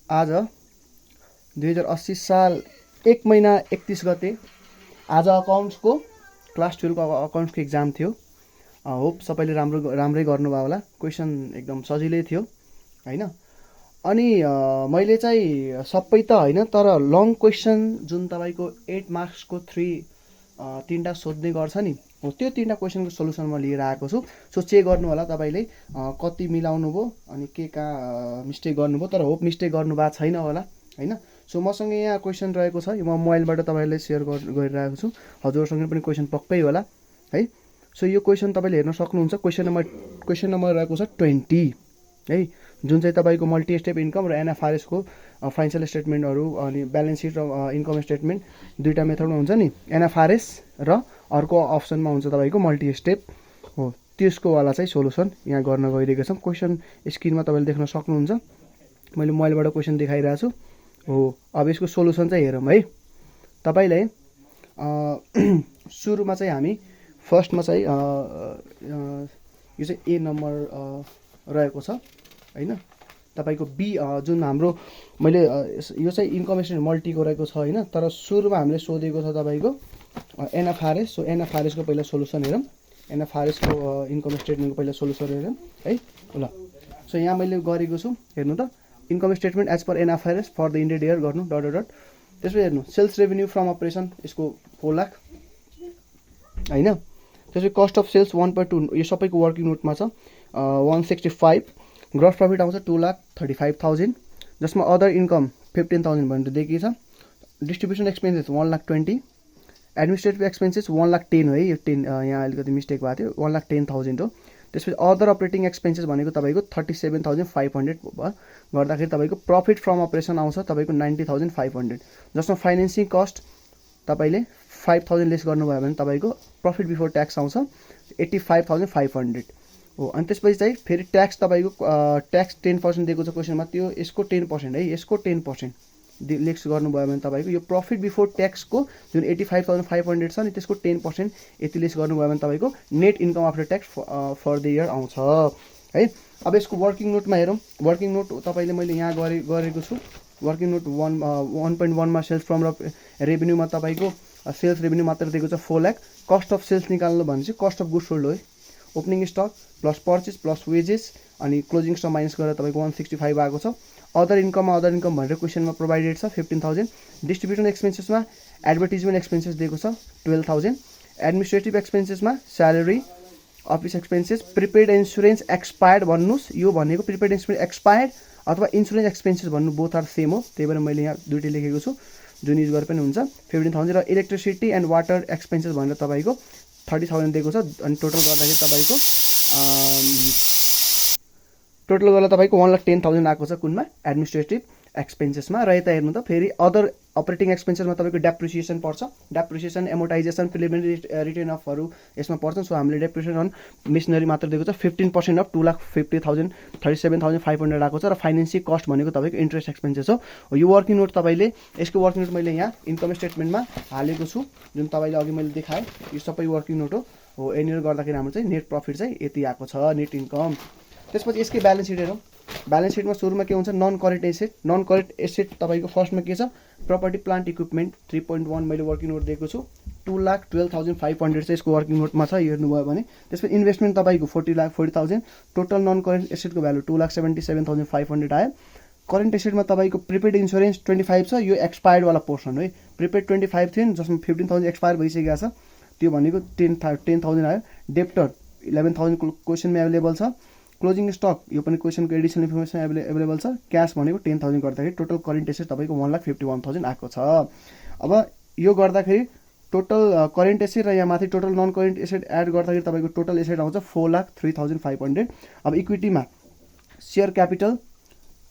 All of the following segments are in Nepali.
आज 2080 साल 1 महिना 31 गते आज अकाउन्ट्सको क्लास 12 को अकाउन्ट्सको एक्जाम थियो। होप सबैले राम्रै गर्नुभयो होला। क्वेसन एकदम सजिलै थियो हैन। अनि मैले चाहिँ सबै त होइन, तर लङ क्वेसन जुन तपाईँको 8 मार्क्सको तीनटा सोध्ने गर्छ नि, हो त्यो तीनटा क्वेसनको सोल्युसन म लिएर आएको छु। सो चेक गर्नु होला तपाईँले कति मिलाउनु भयो अनि के कहाँ मिस्टेक गर्नुभयो। तर होप मिस्टेक गर्नु भएको छैन होला हैन। सो मसँग यहाँ क्वेसन रहेको छ, म मोबाइलबाट तपाईँलाई सेयर गरिरहेको छु। हजुरसँग पनि क्वेसन पक्कै होला है। सो यो क्वेसन तपाईँले हेर्न सक्नुहुन्छ। क्वेसन नम्बर रहेको छ 20 है, जुन चाहिँ तपाईँको मल्टी स्टेप इन्कम र एनएफआरएसको फाइनेन्सियल स्टेटमेन्टहरू अनि ब्यालेन्स सिट र इन्कम स्टेटमेन्ट दुईवटा मेथडमा हुन्छ नि, एनएफआरएस र अर्को अप्सनमा हुन्छ तपाईँको मल्टी स्टेप हो। त्यसको वाला चाहिँ सोल्युसन यहाँ गर्न गइरहेको छौँ। क्वेसन स्क्रिनमा तपाईँले देख्न सक्नुहुन्छ। मैले मोबाइलबाट क्वेसन देखाइरहेको छु हो। अब यसको सोल्युसन चाहिँ हेरौँ है। तपाईँले सुरुमा चाहिँ हामी फर्स्टमा चाहिँ यो चाहिँ ए नम्बर रहेको छ हैन। तपाईँको बी जुन हाम्रो मैले यो चाहिँ इन्कम स्टेटमेन्ट मल्टीको रहेको छ हैन। तर सुरुमा हामीले सोधेको छ तपाईँको एनएफआरएस। सो एनएफआरएसको पहिला सोल्युसन हेरौँ। एनएफआरएसको इन्कम स्टेटमेन्टको पहिला सोल्युसन हेरौँ है ल। सो यहाँ मैले गरेको छु, हेर्नु त। Income statement as per NFRS for the ended year गर्नु डट डट। त्यसपछि हेर्नु सेल्स रेभेन्यू फ्रम अपरेसन, यसको 4 लाख हैन। त्यसपछि कस्ट अफ सेल्स 1.2, यो सबैको वर्किङ नोटमा छ 165। ग्रस प्रफिट आउँछ 2,35,000, जसमा अदर इन्कम 15,000 भनेर दिएकै छ। Distribution expenses 1,20,000। एडमिनिस्ट्रेटिभ एक्सपेन्सेस 1,10,000 है। यो 10 यहाँ अलिकति मिस्टेक भएको थियो, 1,10,000 हो। त्यसपछि अदर अपरेटिङ एक्सपेन्सेस भनेको तपाईँको 37,500 गर्दाखेरि तपाईँको प्रफिट फ्रम अपरेसन आउँछ तपाईँको 90,500, जसमा फाइनेन्सिङ कस्ट तपाईँले 5,000 लेस गर्नुभयो भने तपाईँको प्रफिट बिफोर ट्याक्स आउँछ 85,500 हो। अनि त्यसपछि चाहिँ फेरि ट्याक्स तपाईँको ट्याक्स 10% दिएको छ क्वेसनमा, त्यो यसको 10% है, यसको 10% लेस गर्नुभयो भने तपाईँको यो प्रफिट बिफोर ट्याक्सको जुन 85,500 छ नि, त्यसको 10% यति लेस गर्नुभयो भने तपाईँको net income after tax for the year आउँछ है। अब यसको वर्किङ नोटमा हेरौँ। वर्किङ नोट तपाईँले मैले यहाँ गरेको छु। वर्किङ नोट 1.1मा सेल्स फ्रम रेभेन्यूमा तपाईँको सेल्स रेभेन्यू मात्र दिएको छ 4 लाख। कस्ट अफ सेल्स निकाल्नु भनेपछि कस्ट अफ गुड्स सोल्ड हो है। Opening stock plus purchase plus wages अनि क्लोजिङ स्टक माइनस गरेर तपाईँको 165 आएको छ। अदर इन्कम भनेर क्वेसनमा प्रोभाइडेड छ 15,000। डिस्ट्रिब्युसन एक्सपेन्सेसमा एडभर्टिजमेन्ट एक्सपेन्सेस दिएको छ 12,000। एडमिनिस्ट्रेटिभ एक्सपेन्सेसमा salary, office expenses, prepaid insurance expired भन्नुहोस्, यो भनेको प्रिपेड इन्सुरेन्स एक्सपायर्ड अथवा इन्सुरेन्स एक्सपेन्सेस भन्नु बोथ आर सेम हो, त्यही भएर मैले यहाँ दुइटै लेखेको छु, जुन युज गरे पनि हुन्छ 15,000। र इलेक्ट्रिसिटी एन्ड वाटर एक्सपेन्सेस भनेर तपाईँको 30,000 दिएको छ। अनि टोटल गर्दाखेरि तपाईँको 1,10,000 आएको छ कुनमा एडमिनिस्ट्रेटिभ एक्सपेन्सेसमा। र यता हेर्नु त फेरि अदर अपरेटिङ एक्सपेन्सेसमा तपाईँको डेप्रिसिएसन पर्छ। डेप्रिसिएसन, एमोर्टाइजेसन, प्रिलिमिनरी रिटर्न अफहरू यसमा पर्छ। सो हामीले डेप्रिसिएसन अन मेसिनरी मात्र दिएको छ 15% अफ 2,50,000 37,500 आएको छ। र फाइनेन्सिङ कस्ट भनेको तपाईँको इन्ट्रेस्ट एक्सपेन्सेस हो। यो वर्किङ नोट तपाईँले यसको वर्किङ नोट मैले यहाँ इन्कम स्टेटमेन्टमा हालेको छु, जुन तपाईँले अघि मैले देखाएँ। यो सबै वर्किङ नोट हो। एन्युअल गर्दाखेरि हाम्रो चाहिँ नेट प्रफिट चाहिँ यति आएको छ, नेट इन्कम। त्यसपछि यसकै ब्यालेन्स सिट हेरौँ। ब्यालेन्स सिटमा सुरुमा के हुन्छ, non current asset. Non current asset तपाईँको फर्स्टमा के छ, प्रपर्टी प्लान्ट इक्विपमेन्ट 3.1 मैले वर्किङ नोट दिएको छु 2,12,500 चाहिँ यसको वर्किङ नोटमा छ, हेर्नुभयो भने। त्यसपछि इन्भेस्टमेन्ट तपाईँको 40,40,000। टोटल नन करेन्ट एसेटको भ्यालु 2,77,500 आयो। करेन्ट एसेटमा तपाईँको प्रिपेड इन्सुरेन्स 25 छ, यो एक्सपायर्डवाला पोर्सन है। प्रिपेड 25 थियो नि, जसमा 15,000 एक्सपायर भइसकेको छ, त्यो भनेको 10,000 आयो। डेप्टर 11,000 क्वेसनमा एभाइलेबल छ। क्लोजिङ स्टक यो पनि क्वेसनको एडिसनल इन्फर्मेसन एभाइलेबल छ। क्यास भनेको 10,000 गर्दाखेरि टोटल करेन्ट एसेट तपाईँको 1,51,000 आएको छ। अब यो गर्दाखेरि टोटल करेन्ट एसेट र यहाँ माथि total non current asset add गर्दाखेरि तपाईँको टोटल एसेट आउँछ 4,03,500। अब इक्विटीमा सेयर क्यापिटल,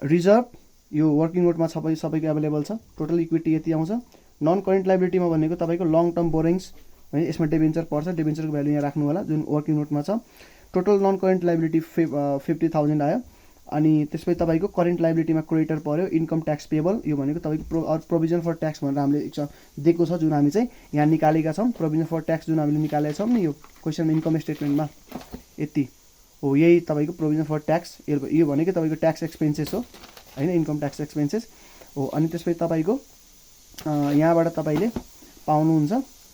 रिजर्भ यो वर्किङ नोटमा सबैको एभाइलेबल छ। टोटल इक्विटी यति आउँछ। नन करेन्ट लाइबिलिटीमा भनेको तपाईँको लङ टर्म बोरिङ्स है, यसमा डिबेन्चर पर्छ। डिबेन्चरको भ्यालु यहाँ राख्नु होला, जुन वर्किङ नोटमा छ। टोटल नन करेन्ट लाइबिलिटी 50,000 आयो। अनि त्यसपछि तपाईँको करेन्ट लाइबिलिटीमा क्रेडिटर पर्यो, इन्कम ट्याक्स पेबल यो भनेको तपाईँको प्रोभिजन फर ट्याक्स भनेर हामीले दिएको छ, जुन हामी चाहिँ यहाँ निकालेका छौँ। प्रोभिजन फर ट्याक्स जुन हामीले निकालेका छौँ नि यो क्वेसन इन्कम स्टेटमेन्टमा यति हो, यही तपाईँको प्रोभिजन फर ट्याक्स। यो भनेको तपाईँको ट्याक्स एक्सपेन्सेस हो हैन, इन्कम ट्याक्स एक्सपेन्सेस हो। अनि त्यसपछि तपाईको यहाँबाट तपाईले पाउनुहुन्छ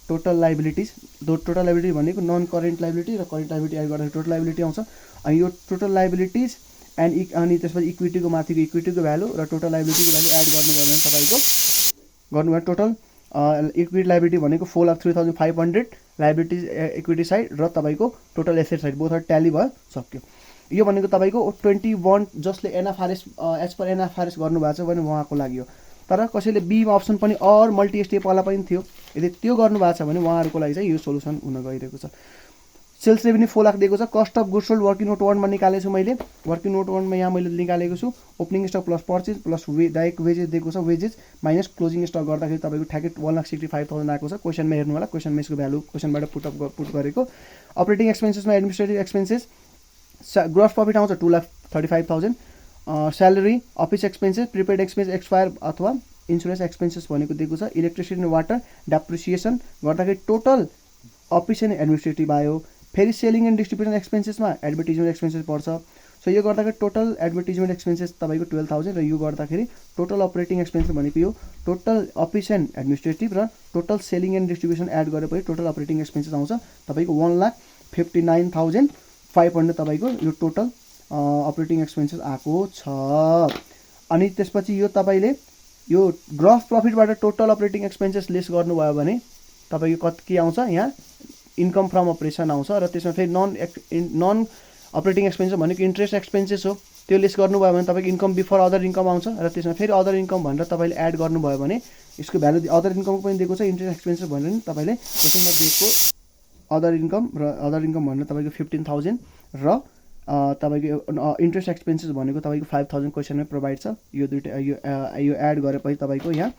टोटल लाइबिलिटिज। टोटल लाइबिलिटी भनेको नन करेन्ट लाइबिलिटी र करेन्ट लाइबिलिटी एड गर्दा टोटल लाइबिलिटी आउँछ। अनि यो टोटल लाइबिलिटिज एन्ड अनि त्यसपछि इक्विटीको माथिको इक्विटीको भ्यालु र टोटल लाइबिलिटीको भ्यालु एड गर्नुभयो भने तपाईको गर्नुभयो टोटल इक्विटी लाइबिलिटी भनेको 4,03,500 लाइबिलिटिज इक्विटी साइड र तपाईको total asset side both tally भयो, सक्यो। यो भनेको तपाईको 21 जसले एनएफआरएस एज पर एनएफआरएस गर्नुभएको छ भने उहाँको लागि हो। तर कसैले बीमा अप्सन पनि अर मल्टी स्टेपवाला पनि थियो, यदि त्यो गर्नुभएको छ भने उहाँहरूको लागि चाहिँ यो सोल्युसन हुन गइरहेको छ। सेल्स रेभेन्यू 4 लाख दिएको छ। Cost of goods sold working note 1 मा निकालेको छु मैले। वर्किङ नोट 1 मा यहाँ मैले निकालेको छु opening stock plus purchase plus direct wages दिएको छ, वेजेस माइनस क्लोजिङ स्टक गर्दाखेरि तपाईको ठ्याक्कै 1,65,000 आएको छ। क्वेशनमा हेर्नु होला, क्वेशनमा यसको भ्यालु क्वेशनबाट पुट गरेको। अपरेटिङ एक्सपेन्सेसमा एडमिनिस्ट्रेटिभ एक्सपेन्सेस ग्रोस प्रफिट आउँछ 2,35,000। Salary, office expenses, prepaid expense, expire अथवा इन्सुरेन्स एक्सपेन्सेस भनेको दिएको छ। इलेक्ट्रिसिटी एन्ड वाटर डेप्रिसिएसन गर्दाखेरि टोटल अफिस एन्ड एडमिनिस्ट्रेटिभ आयो। फेरि सेलिङ एन्ड डिस्ट्रिब्युसन एक्सपेन्सेसमा एडभर्टिजमेन्ट एक्सपेन्सेस पर्छ। सो यो गर्दाखेरि टोटल एडभर्टिजमेन्ट एक्सपेन्सेस तपाईँको 12,000 र यो गर्दाखेरि टोटल अपरेटिङ एक्सपेन्सेस भनेको यो टोटल अफिस एन्ड एडमिनिस्ट्रेटिभ र total selling and distribution add गरेपछि टोटल अपरेटिङ एक्सपेन्सेस आउँछ तपाईँको 1,59,500 तपाईँको यो टोटल अपरेटिङ एक्सपेन्सेस आएको छ। अनि त्यसपछि यो तपाईँले यो ग्रस प्रफिटबाट टोटल अपरेटिङ एक्सपेन्सेस लेस गर्नुभयो भने तपाईँको के आउँछ, यहाँ इन्कम फ्रम अपरेसन आउँछ र त्यसमा फेरि नन अपरेटिङ एक्सपेन्सेस भनेको इन्ट्रेस्ट एक्सपेन्सेस हो, त्यो लेस गर्नुभयो भने तपाईँको इन्कम बिफोर अदर इन्कम आउँछ र त्यसमा फेरि अदर इन्कम भनेर तपाईँले एड गर्नुभयो भने यसको भ्यालु अदर इन्कमको पनि दिएको छ। इन्ट्रेस्ट एक्सपेन्सेस भनेर नि तपाईँले क्वेसनमा दिएको अदर इन्कम भनेर तपाईँको 15,000 र तपाईँको इन्ट्रेस्ट एक्सपेन्सेस भनेको तपाईँको 5,000 क्वेसनमै प्रोभाइड छ। यो दुईवटा यो एड गरेपछि तपाईँको यहाँ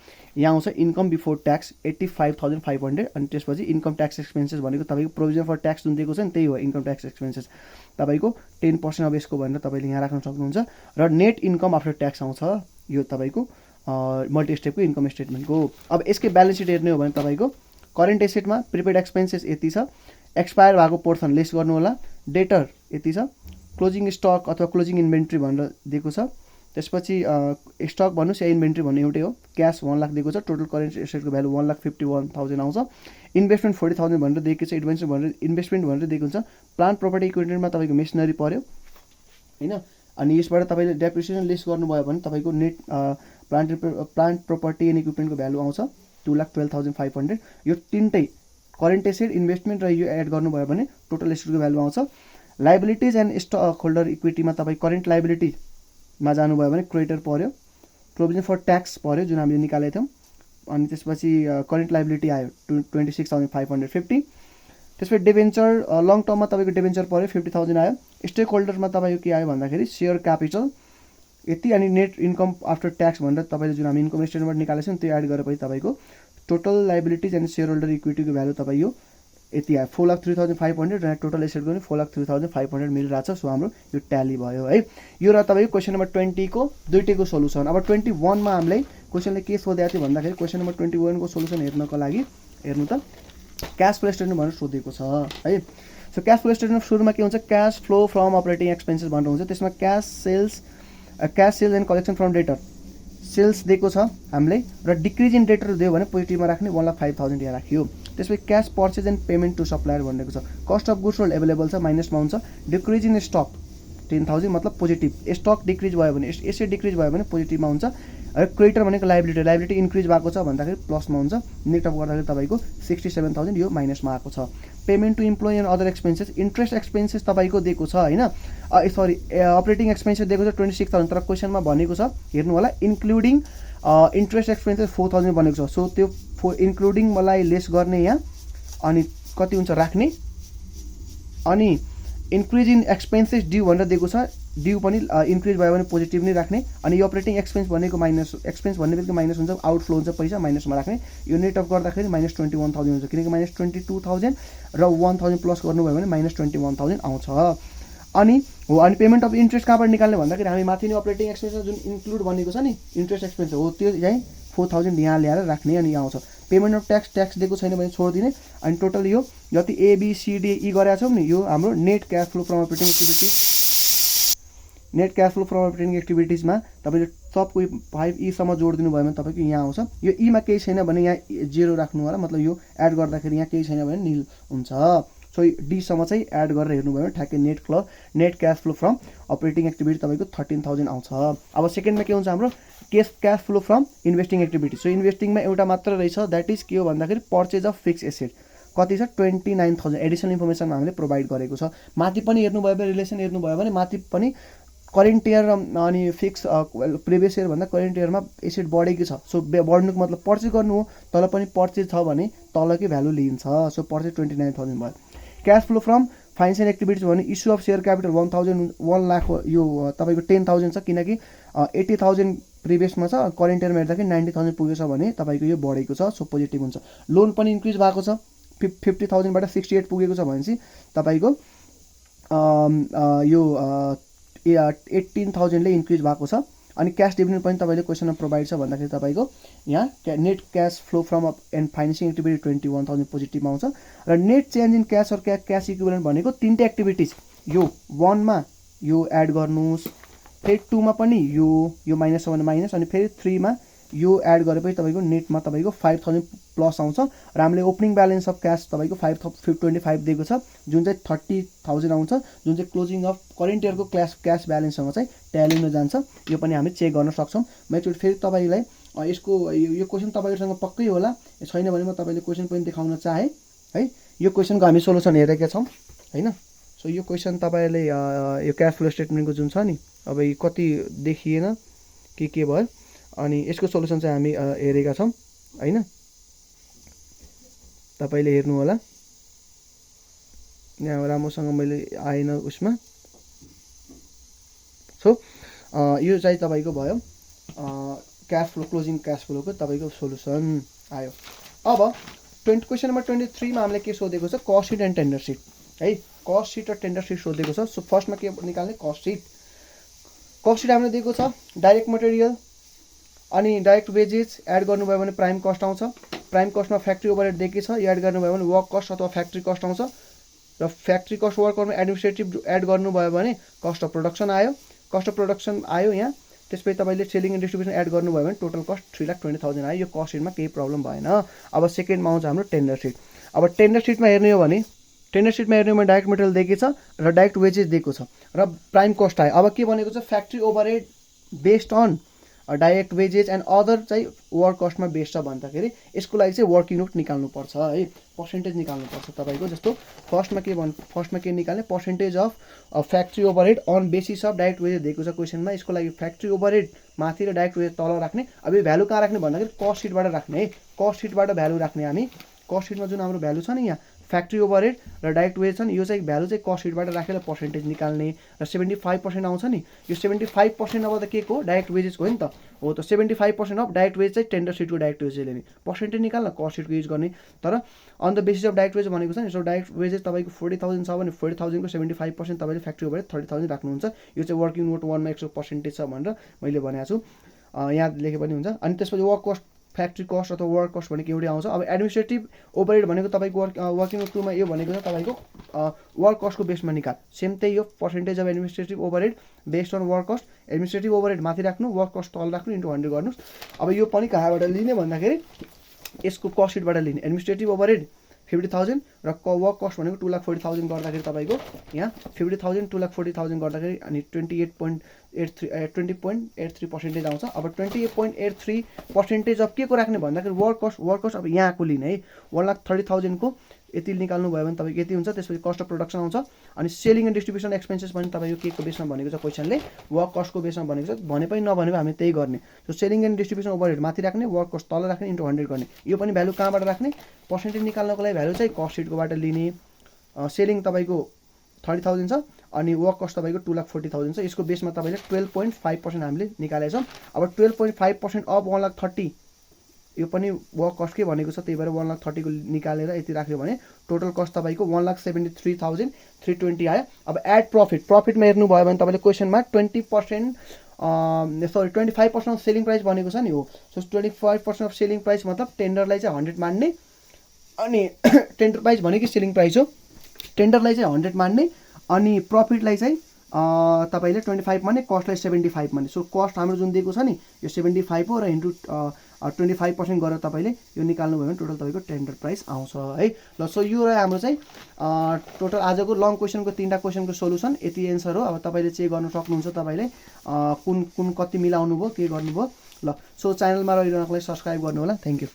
आउँछ इन्कम बिफोर ट्याक्स 85,500। अनि त्यसपछि इन्कम ट्याक्स एक्सपेन्सेस भनेको तपाईँको प्रोभिजन फर ट्याक्स जुन दिएको छ नि त्यही हो इन्कम ट्याक्स एक्सपेन्सेस, तपाईँको 10% अब यसको भनेर तपाईँले यहाँ राख्न सक्नुहुन्छ। र नेट इन्कम आफ्टर ट्याक्स आउँछ यो तपाईँको मल्टी स्टेपको इन्कम स्टेटमेन्टको। अब यसकै ब्यालेन्स सिट हेर्ने हो भने तपाईँको करेन्ट एसेटमा प्रिपेड एक्सपेन्सेस यति छ, एक्सपायर भएको पोर्सन लेस गर्नु होला, डेटर यति छ, क्लोजिङ स्टक अथवा क्लोजिङ इन्भेन्ट्री भनेर दिएको छ। त्यसपछि स्टक भन्नुहोस् या इन्भेन्ट्री भन्ने एउटै हो। क्यास 1 लाख दिएको छ, टोटल करेन्ट एसेटको भ्यालु 1,51,000 आउँछ। इन्भेस्टमेन्ट 40,000 भनेर दिएको छ, इन्भेस्टमेन्ट भनेर दिएको हुन्छ। प्लान्ट प्रपर्टी इक्विपमेन्टमा तपाईँको मेसिनरी पर्यो हैन। अनि यसबाट तपाईँले डेप्रिसिएसन लेस गर्नुभयो भने तपाईँको नेट प्लान्ट प्रपर्टी एन्ड इक्विपमेन्टको भ्यालु आउँछ 2,12,500। यो तीनटै करेन्ट एसेट, इन्भेस्टमेन्ट र यो एड गर्नुभयो भने टोटल एसेटको भ्यालु आउँछ। लाइबिलिटिज एन्ड स्टक होल्डर इक्विटीमा तपाईँ करेन्ट लाइबिलिटीमा जानुभयो भने क्रेडिटर पर्यो, प्रोभिजन फर ट्याक्स पर्यो जुन हामीले निकालेको थियौँ। अनि त्यसपछि करेन्ट लाइबिलिटी आयो 26,550। त्यसपछि डिभेन्चर लङ टर्ममा तपाईँको डिभेन्चर पर्यो 50,000 आयो। स्टेक होल्डरमा तपाईँको के आयो भन्दाखेरि सेयर क्यापिटल यति अनि नेट इन्कम आफ्टर ट्याक्स भनेर तपाईँले जुन हामी इन्कम स्टेटमेन्ट निकालेको छौँ त्यो एड गरेपछि तपाईँको total liabilities and share holder इक्विटीको भ्यालु तपाईँ यो यति आयो 4,03,500 र टोटल एसेट पनि 4,03,500 मिलिरहेछ। सो हाम्रो यो ट्याली भयो है। यो र तपाईँको क्वेसन नम्बर 20 को दुईटैको सोल्युसन। अब 21 मा हामीलाई क्वेसनले के सोधेको थियो भन्दाखेरि क्वेसन नम्बर 21 को सोल्युसन हेर्नको लागि हेर्नु त क्याश फ्लो स्टेटमेन्ट भनेर सोधेको छ है। सो क्याश फ्लो स्टेटमेन्ट सुरुमा के हुन्छ, cash flow from operating expenses भनेर हुन्छ। त्यसमा cash sales and collection from debtor sales दिएको छ हामीले र डिक्रिज इन डेटर दियो भने पोजिटिभमा राख्ने 1,05,000 यहाँ राखियो। त्यसपछि cash purchase and payment to supplier भनेको छ। Cost of goods sold available छ माइनसमा हुन्छ। डिक्रिज इन स्टक 10,000 मतलब पोजिटिभ। स्टक डिक्रिज भयो भने एसेट डिक्रिज भयो भने पोजिटिभमा हुन्छ। र क्रेडिटर भनेको लाइबिलिटी इन्क्रिज भएको छ भन्दाखेरि प्लसमा हुन्छ। नेगेटिभ गर्दाखेरि तपाईँको 67,000 यो माइनसमा आएको छ। Payment to employee and other expenses interest expenses तपाईँको दिएको छ होइन, सरी अपरेटिङ एक्सपेन्सेस दिएको छ 26,000 तर क्वेसनमा भनेको छ हेर्नु होला इन्क्लुडिङ इन्ट्रेस्ट एक्सपेन्सेस 4,000 भनेको छ। सो त्यो इन्क्लुडिङ मलाई लेस गर्ने यहाँ अनि कति हुन्छ राख्ने। अनि इन्क्रिज इन एक्सपेन्सेस ड्यू भनेर दिएको छ, ड्यू पनि इन्क्रिज भयो भने पोजिटिभ नै राख्ने। अनि यो अपरेटिङ एक्सपेन्स भनेको माइनस एक्सपेन्स भन्ने बित्तिकै माइनस हुन्छ, आउटफ्लो हुन्छ पैसा माइनसमा राख्ने। यो नेट अफ गर्दाखेरि -21,000 हुन्छ किनकि -22,000 र 1,000 प्लस गर्नुभयो भने -21,000 आउँछ। अनि पेमेन्ट अफ इन्ट्रेस्ट कहाँबाट निकाल्ने भन्दाखेरि हामी माथि नै अपरेटिङ एक्सपेन्सेस जुन इन्क्लुड भनेको छ नि इन्ट्रेस्ट एक्सपेन्स हो त्यो चाहिँ 4,000 यहाँ ल्याएर राख्ने अनि यहाँ आउँछ। पेमेन्ट अफ ट्याक्स दिएको छैन भने छोडिदिने। अनि टोटल यो जति ABCDE गरेका छौँ नि यो हाम्रो net cash flow from operating activities net cash flow from operating एक्टिभिटिजमा तपाईँले सबको 5E सम्म जोडिदिनु भयो भने तपाईँको यहाँ आउँछ। यो ईमा केही छैन भने यहाँ 0 राख्नु होला, मतलब यो एड गर्दाखेरि यहाँ केही छैन भने निल हुन्छ। सो डीसम्म चाहिँ एड गरेर हेर्नुभयो भने ठ्याक्कै net cash flow from operating activity तपाईँको 13,000 आउँछ। अब सेकेन्डमा के हुन्छ हाम्रो cash flow from investing activity. So इन्भेस्टिङमा एउटा मात्र रहेछ, द्याट इज के हो भन्दाखेरि पर्चेज अफ फिक्स एसेट। कति छ 29,000 एडिसनल इन्फर्मेसन हामीले प्रोभाइड गरेको छ। माथि पनि हेर्नुभयो भने रिलेसन हेर्नुभयो भने माथि पनि करेन्ट इयर अनि फिक्स प्रिभियस इयर भन्दा करेन्ट इयरमा एसेट बढेको छ। सो बढ्नुको मतलब पर्चेज गर्नु हो, तल पनि पर्चेज छ भने तलकै भ्यालु लिन्छ। सो पर्चेज 29,000 भयो। Cash flow from financial activities भने issue of share capital 1 lakh यो तपाईँको 10,000 छ, किनकि 80,000 प्रिभियसमा छ, करेन्ट इयरमा हेर्दाखेरि 90,000 पुगेछ भने तपाईँको यो बढेको छ। सो पोजिटिभ हुन्छ। लोन पनि इन्क्रिज भएको छ, 50,000बाट 68 पुगेको छ भनेपछि तपाईँको यो 18,000ले इन्क्रिज भएको छ। अनि क्यास डिभिडेन्ड पनि तपाईँले क्वेसनमा प्रोभाइड छ भन्दाखेरि तपाईँको यहाँ net cash flow from and financing activity 21,000 पोजिटिभमा आउँछ। र net change in cash or cash equivalent भनेको 3टा एक्टिभिटिज, यो 1मा यो एड गर्नुहोस्, फेरि 2मा पनि यो माइनस छ भने माइनस, अनि फेरि 3मा यो एड गरेपछि तपाईँको नेटमा तपाईँको 5,000 प्लस आउँछ। र हामीले ओपनिङ ब्यालेन्स अफ क्यास तपाईँको 525 दिएको छ, जुन चाहिँ 30,000 आउँछ, जुन चाहिँ क्लोजिङ अफ करेन्ट इयरको क्यास ब्यालेन्ससँग चाहिँ ट्याली हुन जान्छ। यो पनि हामी चेक गर्न सक्छौँ। म एकचोटि फेरि तपाईँलाई यसको यो क्वेसन तपाईँहरूसँग पक्कै होला, छैन भने म तपाईँले क्वेसन पनि देखाउन चाहेँ है। यो क्वेसनको हामी सोल्युसन हेरेका छौँ होइन। सो यो क्वेसन तपाईँले यो क्यास फ्लो स्टेटमेन्टको जुन छ नि, अब कति देखिएन के भयो, अनि यसको सोल्युसन चाहिँ हामी हेरेका छौँ होइन। तपाईँले हेर्नु होला, यहाँ राम्रोसँग मैले आएन उसमा। सो यो चाहिँ तपाईँको भयो क्यास फ्लो, क्लोजिङ क्यास फ्लोको तपाईँको सोल्युसन आयो। अब क्वेसन नम्बर 23मा हामीले के सोधेको छ, cost seat and tender seat है। कस्ट सिट र टेन्डर सिट सोधेको छ। सो फर्स्टमा के निकाल्ने, कस्ट सिट। कस्ट सिट हामीले दिएको छ डाइरेक्ट मटेरियल अनि डाइरेक्ट वेजेस एड गर्नुभयो भने प्राइम कस्ट आउँछ। प्राइम कस्टमा फ्याक्ट्री ओभरहेड दिएकै छ, यो एड गर्नुभयो भने वर्क कस्ट अथवा फ्याक्ट्री कस्ट आउँछ। र फ्याक्ट्री कस्ट वर्करमा एडमिनिस्ट्रेटिभ एड गर्नुभयो भने कस्ट अफ प्रोडक्सन आयो। कस्ट अफ प्रोडक्सन आयो यहाँ। त्यसपछि तपाईँले सेलिङ एन्ड डिस्ट्रिब्युसन एड गर्नुभयो भने टोटल कस्ट 3,20,000 आयो। यो कस्ट सिटमा केही प्रब्लम भएन। अब सेकेन्डमा आउँछ हाम्रो टेन्डर सिट। अब टेन्डर सिटमा हेर्ने हो भने डाइरेक्ट मटेरियल दिएको छ र डाइरेक्ट वेजेस दिएको छ र प्राइम कस्ट आयो। अब के भनेको छ, factory overhead based on direct wages and other चाहिँ वर्क कस्टमा बेस्ड छ भन्दाखेरि यसको लागि चाहिँ वर्किङ नोट निकाल्नुपर्छ है, पर्सेन्टेज निकाल्नुपर्छ तपाईँको। जस्तो फर्स्टमा के निकाल्ने, percentage of factory overhead on basis of direct wages दिएको छ क्वेसनमा। यसको लागि फ्याक्ट्री ओभरहेड माथि र डाइरेक्ट वेजेस तल राख्ने। अब यो भ्यालु कहाँ राख्ने भन्दाखेरि कस्ट सिटबाट राख्ने है। कस्ट सिटबाट भ्यालु राख्ने हामी। कस्ट सिटमा जुन हाम्रो भ्यालु छ नि यहाँ फ्याक्ट्री ओभरहेड र डाइरेक्ट वेज छ नि, यो चाहिँ भ्यालु चाहिँ कस्ट सिटबाट राखेर पर्सेन्टेज निकाल्ने। र 75% आउँछ नि, यो 75% अब त के को डाइरेक्ट वेजेसको हो नि त, हो त 75% अफ डाइरेक्ट वेज चाहिँ टेन्डर सिटको डाइरेक्ट वेज लिने, पर्सेन्टेज निकाल्न कस्ट सिटको युज गर्ने। तर on the basis of direct wage भनेको छ नि, सो डाइरेक्ट वेजेस तपाईँको 40,000 छ भने 40,000 को 75% तपाईँले फ्याक्ट्री ओभरहेड 30,000 राख्नुहुन्छ। यो चाहिँ वर्किङ नोट 1मा 100% छ भनेर मैले भनेको छु, यहाँ लेखे पनि हुन्छ। अनि त्यसपछि वर्क कस्ट, फ्याक्ट्री कस्ट अथवा वर्क कस्ट भनेको एउटै आउँछ। अब एडमिनिस्ट्रेटिभ ओभरहेड भनेको तपाईँको वर्किङ नोट 2मा यो भनेको छ तपाईँको वर्क कस्टको बेसमा निकाल। सेम त्यही हो, percentage of administrative overhead based on work cost. Administrative overhead माथि राख्नु, वर्क कस्ट तल राख्नु, इन्टु 100 गर्नुहोस्। अब यो पनि कहाँबाट लिने भन्दाखेरि यसको कस्ट सिटबाट लिने। एडमिनिस्ट्रेटिभ ओभरहेड 50,000 र वर्क कस्ट भनेको 2,40,000 गर्दाखेरि तपाईँको यहाँ 50,000 2,40,000 गर्दाखेरि अनि 20.83% आउँछ। अब 20.83% अफ के को राख्ने भन्दाखेरि वर्क कस्ट अब यहाँको लिने है। 1,30,000 को यति निकाल्नु भयो भने तपाईँको यति हुन्छ। त्यसपछि कस्ट अफ प्रोडक्सन आउँछ। अनि सेलिङ एन्ड डिस्ट्रिब्युसन एक्सपेन्सेस पनि तपाईँको के को बेसमा भनेको छ क्वेसनले, वर्क कस्टको बेसमा भनेको छ। भने पनि नभने हामी त्यही गर्ने। So selling and distribution overhead माथि राख्ने, वर्क कस्ट तल राख्ने, इन्टु 100 गर्ने। यो पनि भ्यालु कहाँबाट राख्ने, पर्सेन्टेज निकाल्नको लागि भ्यालु चाहिँ कस्ट सिटकोबाट लिने। सेलिङ तपाईँको 30,000 छ अनि वर्क कस्ट तपाईँको 2,40,000 छ। यसको बेसमा तपाईँले 12.5% हामीले निकालेको छौँ। अब 12.5% अफ 1,30,000 यो पनि वर्क कस्ट के भनेको छ, त्यही भएर 1,30,000 को निकालेर यति राख्यो भने टोटल कस्ट तपाईँको 1,73,320 आयो। अब एड प्रफिटमा हेर्नुभयो भने तपाईँले क्वेसनमा 25% सेलिङ प्राइस भनेको छ नि, हो। सो 25% अफ सेलिङ प्राइस मतलब टेन्डरलाई चाहिँ 100 मान्ने, अनि टेन्डर प्राइस भनेको सेलिङ प्राइस हो, टेन्डरलाई चाहिँ 100 मान्ने, अनि प्रफिटलाई चाहिँ तपाईँले 25 माने कस्टलाई 75 माने। सो कस्ट हाम्रो जुन दिएको छ नि यो 75 हो र इन्टु 25% गरेर तपाईँले यो निकाल्नुभयो भने टोटल तपाईँको टेन्डर प्राइस आउँछ है। ल सो यो रह्यो हाम्रो चाहिँ टोटल आजको लङ क्वेसनको 3टा क्वेसनको सोल्युसन यति एन्सर हो। अब तपाईँले चेक गर्न सक्नुहुन्छ तपाईँले कुन कति मिलाउनु भयो के गर्नुभयो। ल सो च्यानलमा रहिरहनुको लागि सब्सक्राइब गर्नु होला। Thank you.